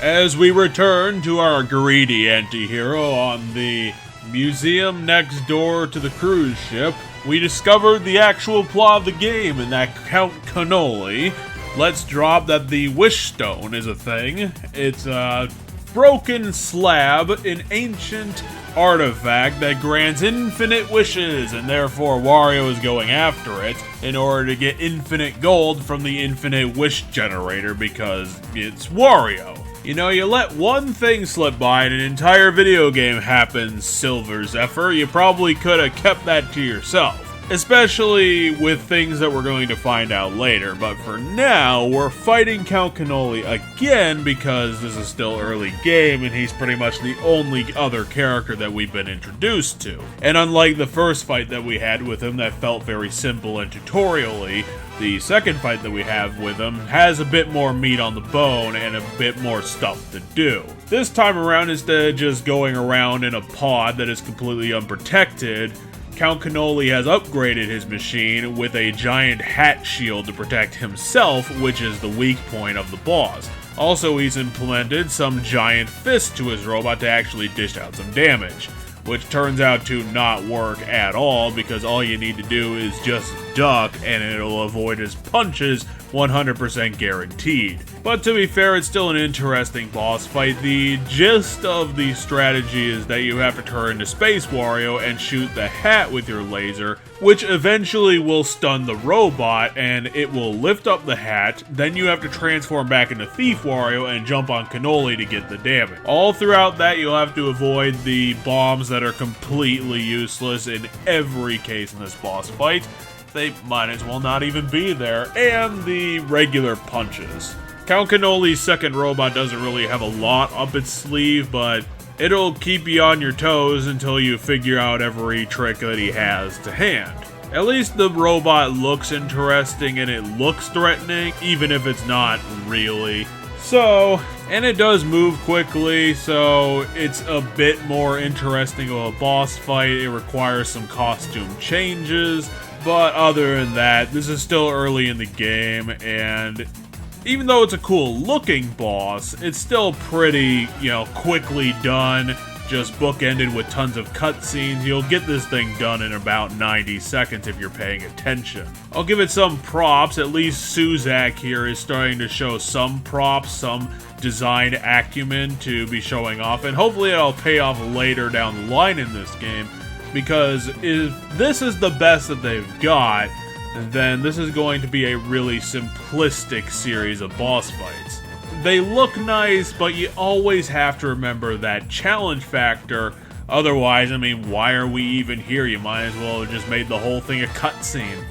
As we return to our greedy anti-hero on the museum next door to the cruise ship, we discovered the actual plot of the game in that Count Cannoli. Let's drop that the Wish Stone is a thing. It's a broken slab, an ancient artifact that grants infinite wishes, and therefore Wario is going after it in order to get infinite gold from the infinite wish generator because it's Wario. You know, you let one thing slip by and an entire video game happens, Silver Zephyr. You probably could have kept that to yourself. Especially with things that we're going to find out later, but for now, we're fighting Count Cannoli again because this is still early game and he's pretty much the only other character that we've been introduced to. And unlike the first fight that we had with him that felt very simple and tutorially, the second fight that we have with him has a bit more meat on the bone and a bit more stuff to do. This time around, instead of just going around in a pod that is completely unprotected, Count Cannoli has upgraded his machine with a giant hat shield to protect himself, which is the weak point of the boss. Also, he's implemented some giant fist to his robot to actually dish out some damage, which turns out to not work at all because all you need to do is just duck and it'll avoid his punches 100% guaranteed. But to be fair, it's still an interesting boss fight. The gist of the strategy is that you have to turn into Space Wario and shoot the hat with your laser, which eventually will stun the robot and it will lift up the hat. Then you have to transform back into Thief Wario and jump on Cannoli to get the damage. All throughout that, you'll have to avoid the bombs that are completely useless in every case in this boss fight. They might as well not even be there, and the regular punches. Count Cannoli's second robot doesn't really have a lot up its sleeve, but it'll keep you on your toes until you figure out every trick that he has to hand. At least the robot looks interesting and it looks threatening, even if it's not really. And it does move quickly, so it's a bit more interesting of a boss fight. It requires some costume changes. But other than that, this is still early in the game, and even though it's a cool looking boss, it's still pretty, quickly done, just bookended with tons of cutscenes. You'll get this thing done in about 90 seconds if you're paying attention. I'll give it some props. At least Suzak here is starting to show some props, some design acumen to be showing off, and hopefully it'll pay off later down the line in this game. Because if this is the best that they've got, then this is going to be a really simplistic series of boss fights. They look nice, but you always have to remember that challenge factor. Otherwise, why are we even here? You might as well have just made the whole thing a cutscene.